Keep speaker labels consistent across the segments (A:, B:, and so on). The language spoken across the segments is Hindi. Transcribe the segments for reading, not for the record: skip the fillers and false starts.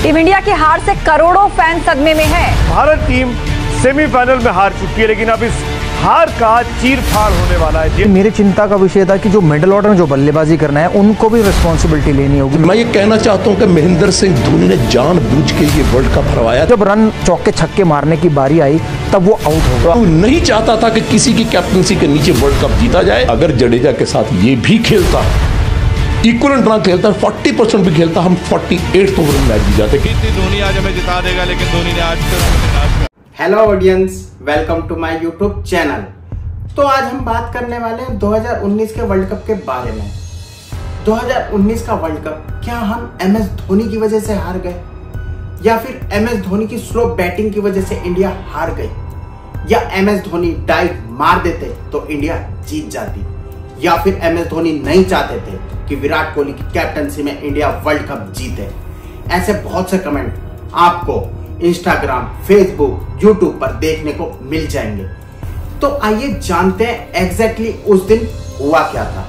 A: टीम इंडिया की हार से करोड़ों फैन सदमे में है।
B: भारत टीम सेमीफाइनल में हार चुकी है, लेकिन अब इस हार का चीरफाड़ होने वाला है।
C: मेरी चिंता का विषय था कि जो मिडिल ऑर्डर में जो बल्लेबाजी करना है उनको भी रिस्पॉन्सिबिलिटी लेनी होगी।
D: मैं ये कहना चाहता हूं कि महेंद्र सिंह धोनी ने जानबूझ के ये वर्ल्ड कप हरवाया।
C: जब रन चौके छक्के मारने की बारी आई तब वो आउट हो गया।
D: वो नहीं चाहता था कि किसी की कैप्टनसी के नीचे वर्ल्ड कप जीता जाए। अगर जडेजा के साथ ये भी खेलता, इक्वलेंट रन खेलता, 40% भी खेलता, हम 48 ओवर में मैच जीत जाते।
E: धोनी आज हमें जिता देगा, लेकिन धोनी ने आज
F: hello audience, welcome to my YouTube channel. तो आज हम बात करने वाले हैं 2019 के वर्ल्ड कप के बारे में। 2019 का वर्ल्ड कप क्या हम एमएस धोनी की वजह से हार गए, या फिर एमएस धोनी की स्लो बैटिंग की वजह से इंडिया हार गई, या एमएस धोनी डाइव मार देते तो इंडिया जीत जाती, या फिर एमएस धोनी नहीं चाहते थे कि विराट कोहली की कैप्टनसी में इंडिया वर्ल्ड कप जीते। ऐसे बहुत से कमेंट आपको इंस्टाग्राम, फेसबुक, यूट्यूब पर देखने को मिल जाएंगे। तो आइए जानते हैं एग्जैक्टली उस दिन हुआ क्या था।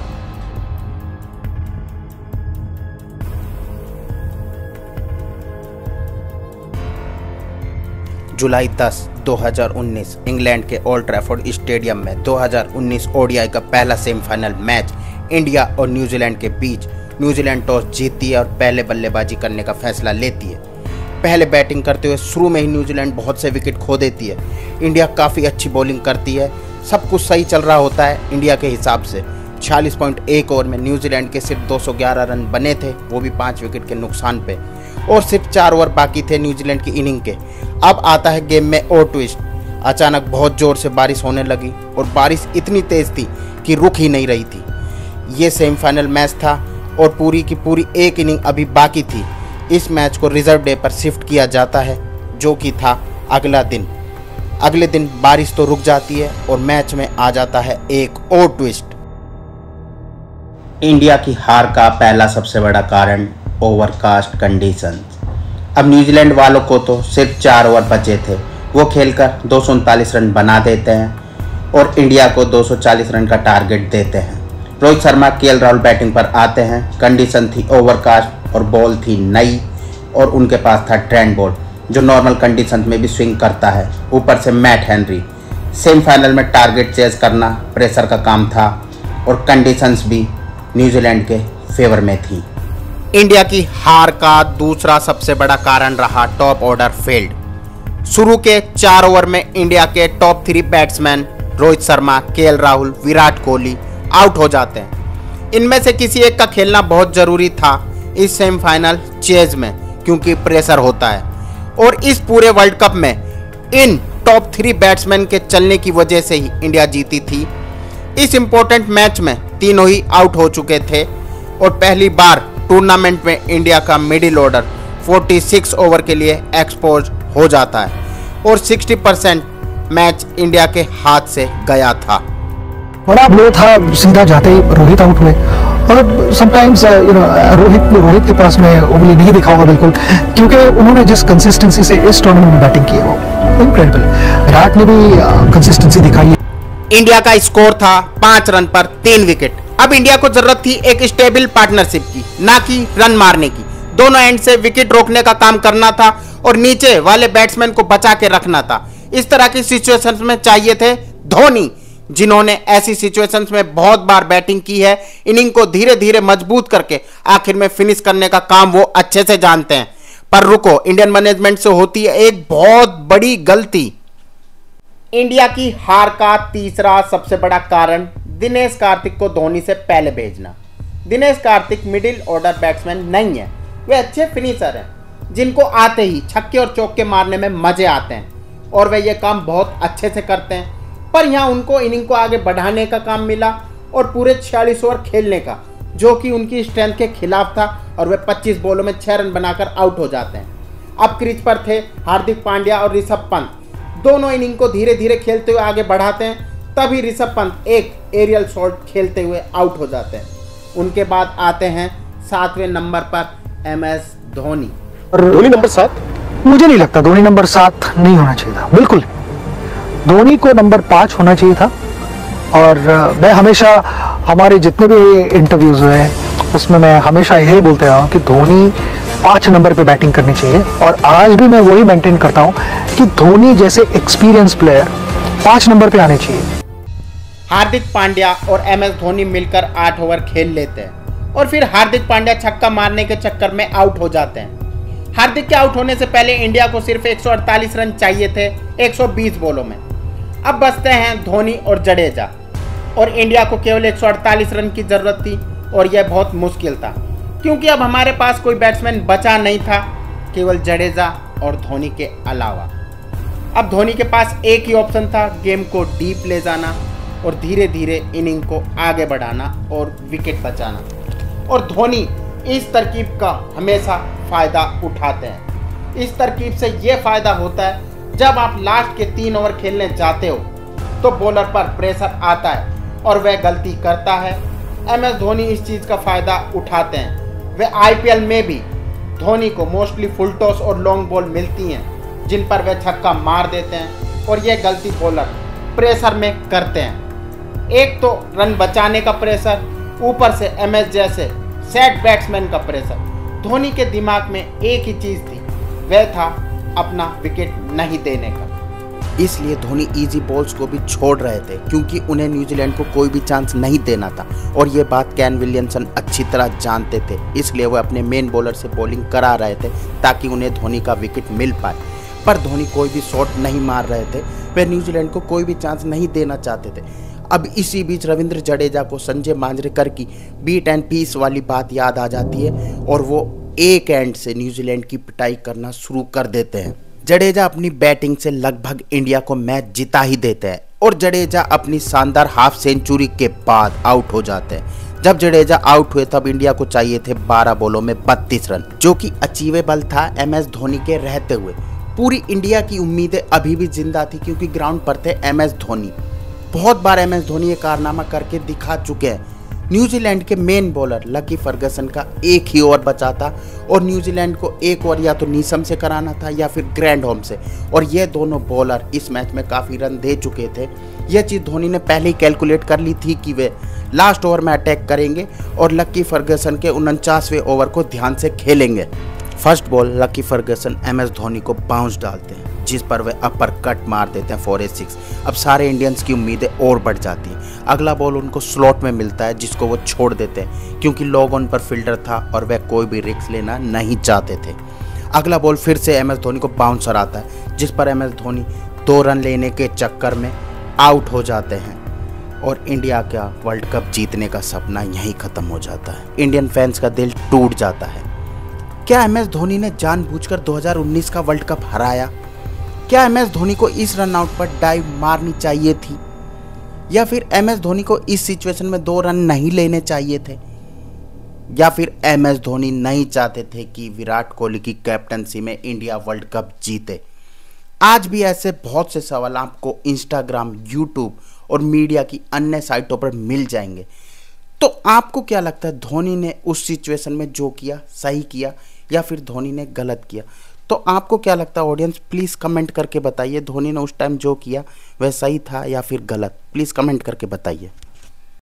F: जुलाई 10, 2019 इंग्लैंड के ओल्ड ट्रैफोर्ड स्टेडियम में 2019 ओडीआई का पहला सेमीफाइनल मैच इंडिया और न्यूजीलैंड के बीच। न्यूजीलैंड टॉस जीतती है और पहले बल्लेबाजी करने का फैसला लेती है। पहले बैटिंग करते हुए शुरू में ही न्यूजीलैंड बहुत से विकेट खो देती है। इंडिया काफ़ी अच्छी बॉलिंग करती है, सब कुछ सही चल रहा होता है इंडिया के हिसाब से। 46.1 ओवर में न्यूजीलैंड के सिर्फ 211 रन बने थे, वो भी 5 विकेट के नुकसान पे, और सिर्फ 4 ओवर बाकी थे न्यूजीलैंड की इनिंग के। अब आता है गेम में और ट्विस्ट। अचानक बहुत ज़ोर से बारिश होने लगी और बारिश इतनी तेज़ थी कि रुक ही नहीं रही थी। ये सेमीफाइनल मैच था और पूरी की पूरी एक इनिंग अभी बाकी थी। इस मैच को रिजर्व डे पर शिफ्ट किया जाता है, जो कि था अगला दिन। अगले दिन बारिश तो रुक जाती है और मैच में आ जाता है एक और ट्विस्ट। इंडिया की हार का पहला सबसे बड़ा कारण ओवरकास्ट कंडीशंस। अब न्यूजीलैंड वालों को तो सिर्फ 4 ओवर बचे थे, वो खेलकर 239 रन बना देते हैं और इंडिया को 240 रन का टारगेट देते हैं। रोहित शर्मा, केएल राहुल बैटिंग पर आते हैं। कंडीशन थी ओवरकास्ट और बॉल थी नई, और उनके पास था ट्रेंड बॉल जो नॉर्मल कंडीशन में भी स्विंग करता है। ऊपर से मैट हेनरी। सेमीफाइनल में टारगेट चेज करना प्रेशर का काम था और कंडीशंस भी न्यूजीलैंड के फेवर में थी। इंडिया की हार का दूसरा सबसे बड़ा कारण रहा टॉप ऑर्डर फेल्ड। शुरू के 4 ओवर में इंडिया के top 3 batsman Rohit Sharma, KL Rahul, Virat Kohli out हो जाते हैं। इनमें से किसी एक का खेलना बहुत जरूरी था इस सेमीफाइनल चेज में, क्योंकि प्रेशर होता है। और इस पूरे वर्ल्ड कप में इन टॉप 3 बैट्समैन के चलने की वजह से ही इंडिया जीती थी। इस इंपॉर्टेंट मैच में तीनों ही आउट हो चुके थे और पहली बार टूर्नामेंट में इंडिया का मिडिल ऑर्डर 46 ओवर के लिए एक्सपोज हो जाता है और 60% मैच इंडिया के हाथ से गया था।
G: बड़ा ब्लो था, सीधा जाते ही रोहित आउट हुए। और समटाइम्स रोहित के पास में उंगली नहीं दिखा होगा बिल्कुल, क्योंकि उन्होंने जिस कंसिस्टेंसी से इस टूर्नामेंट में बैटिंग की है वो इनक्रेडिबल। विराट ने भी कंसिस्टेंसी दिखाई है।
F: इंडिया का स्कोर था 5 रन पर 3 विकेट। अब इंडिया को जरूरत थी एक स्टेबल पार्टनरशिप की, ना कि रन मारने की। दोनों एंड से विकेट रोकने का काम करना था और नीचे वाले बैट्समैन को बचा के रखना था। इस तरह की सिचुएशंस में चाहिए थे धोनी, जिन्होंने ऐसी सिचुएशंस में बहुत बार बैटिंग की है। इनिंग को धीरे धीरे मजबूत करके आखिर में फिनिश करने का काम वो अच्छे से जानते हैं। पर रुको, इंडियन मैनेजमेंट से होती है एक बहुत बड़ी गलती। इंडिया की हार का तीसरा सबसे बड़ा कारण दिनेश कार्तिक को धोनी से पहले भेजना। Dinesh Karthik middle order batsman नहीं है, वे अच्छे फिनिशर हैं जिनको आते ही छक्के और चौके मारने में मजे आते हैं और वे ये काम बहुत अच्छे से करते हैं। पर यहाँ उनको इनिंग को आगे बढ़ाने का काम मिला और पूरे 46 ओवर खेलने का, जो कि उनकी स्ट्रेंथ के खिलाफ था, और वे 25 बॉलों में 6 रन बनाकर आउट हो जाते हैं। अब क्रीज पर थे हार्दिक पांड्या और ऋषभ पंत। दोनों इनिंग को धीरे धीरे खेलते हुए आगे बढ़ाते हैं, तभी ऋषभ पंत एक एरियल शॉट खेलते हुए आउट हो जाते हैं। उनके बाद आते हैं 7वें नंबर पर एमएस धोनी।
G: धोनी नंबर 7? मुझे नहीं लगता धोनी नंबर 7 नहीं होना चाहिए था, बिल्कुल। धोनी को नंबर 5 होना चाहिए था। और मैं हमेशा हमारे जितने भी इंटरव्यूज हुए उसमें मैं हमेशा यही बोलते रहा हूँ कि धोनी 5 नंबर पे बैटिंग करनी चाहिए, और आज भी मैं वही मेंटेन करता हूं कि धोनी जैसे एक्सपीरियंस प्लेयर 5 नंबर पे आने चाहिए।
F: हार्दिक पांड्या और MS धोनी मिलकर 8 ओवर खेल लेते हैं और फिर हार्दिक पांड्या छक्का मारने के चक्कर में आउट हो जाते हैं। हार्दिक के आउट होने से पहले इंडिया को सिर्फ 148 रन चाहिए थे 120 बॉलों में। अब बचते हैं धोनी और जडेजा, और इंडिया को केवल 148 रन की जरूरत थी, और यह बहुत मुश्किल था क्योंकि अब हमारे पास कोई बैट्समैन बचा नहीं था, केवल जडेजा और धोनी के अलावा। अब धोनी के पास एक ही ऑप्शन था, गेम को डीप ले जाना और धीरे धीरे इनिंग को आगे बढ़ाना और विकेट बचाना। और धोनी इस तरकीब का हमेशा फ़ायदा उठाते हैं। इस तरकीब से ये फ़ायदा होता है, जब आप लास्ट के 3 ओवर खेलने जाते हो तो बॉलर पर प्रेशर आता है और वह गलती करता है। MS धोनी इस चीज़ का फ़ायदा उठाते हैं। वे IPL में भी धोनी को मोस्टली फुल टॉस और लॉन्ग बॉल मिलती हैं जिन पर वे छक्का मार देते हैं, और यह गलती बॉलर प्रेशर में करते हैं। एक तो रन बचाने का प्रेशर, ऊपर से MS जैसे सेट बैट्समैन का प्रेशर। धोनी के दिमाग में एक ही चीज़ थी, वह था अपना विकेट नहीं देने का। इसलिए धोनी इजी बॉल्स को भी छोड़ रहे थे क्योंकि उन्हें न्यूजीलैंड को कोई भी चांस नहीं देना था, और ये बात केन विलियमसन अच्छी तरह जानते थे। इसलिए वह अपने मेन बॉलर से बॉलिंग करा रहे थे ताकि उन्हें धोनी का विकेट मिल पाए। पर धोनी कोई भी शॉट नहीं मार रहे थे, वे न्यूजीलैंड को कोई भी चांस नहीं देना चाहते थे। अब इसी बीच रविंद्र जडेजा को संजय मांजरेकर की बीट एंड पीस वाली बात याद आ जाती है, और वो एक एंड से न्यूजीलैंड की पिटाई करना शुरू कर देते हैं। जडेजा अपनी बैटिंग से लगभग इंडिया को मैच जिता ही देते हैं, और जडेजा अपनी शानदार हाफ सेंचुरी के बाद आउट हो जाते हैं। जब जडेजा आउट हुए तब इंडिया को चाहिए थे 12 बॉलों में 32 रन, जो कि अचीवेबल था MS धोनी के रहते हुए। पूरी इंडिया की उम्मीदें अभी भी जिंदा थी क्योंकि ग्राउंड पर थे MS धोनी। बहुत बार MS धोनी ये कारनामा करके दिखा चुके हैं। न्यूजीलैंड के मेन बॉलर लकी फर्गसन का एक ही ओवर बचा था, और न्यूजीलैंड को एक ओवर या तो नीसम से कराना था या फिर ग्रैंडहोम से, और ये दोनों बॉलर इस मैच में काफ़ी रन दे चुके थे। यह चीज़ धोनी ने पहले ही कैलकुलेट कर ली थी कि वे लास्ट ओवर में अटैक करेंगे और लकी फर्गसन के 49वें ओवर को ध्यान से खेलेंगे। First ball lucky Fergusson MS Dhoni को बाउंस डालते हैं, जिस पर वे अपर कट मार देते हैं 4 6। अब सारे इंडियंस की उम्मीदें और बढ़ जाती हैं। अगला बॉल उनको स्लॉट में मिलता है जिसको वो छोड़ देते हैं क्योंकि लॉग ऑन पर फील्डर था और वे कोई भी रिस्क लेना नहीं चाहते थे। अगला बॉल फिर से MS धोनी को बाउंसर आता है, जिस पर MS धोनी 2 रन लेने के चक्कर में आउट हो जाते हैं, और इंडिया का वर्ल्ड कप जीतने का सपना यहीं ख़त्म हो जाता है। इंडियन फैंस का दिल टूट जाता है। क्या MS धोनी ने जानबूझकर 2019 का वर्ल्ड कप हराया? क्या MS धोनी को इस रन आउट पर डाइव मारनी चाहिए थी, या फिर MS धोनी को इस सिचुएशन में 2 रन नहीं लेने चाहिए थे, या फिर MS धोनी नहीं चाहते थे कि विराट कोहली की कैप्टनसी में इंडिया वर्ल्ड कप जीते? आज भी ऐसे बहुत से सवाल आपको इंस्टाग्राम, यूट्यूब और मीडिया की अन्य साइटों पर मिल जाएंगे। तो आपको क्या लगता है, धोनी ने उस सिचुएशन में जो किया सही किया या फिर धोनी ने गलत किया? तो आपको क्या लगता है ऑडियंस, प्लीज़ कमेंट करके बताइए। धोनी ने उस टाइम जो किया वह सही था या फिर गलत? प्लीज़ कमेंट करके बताइए।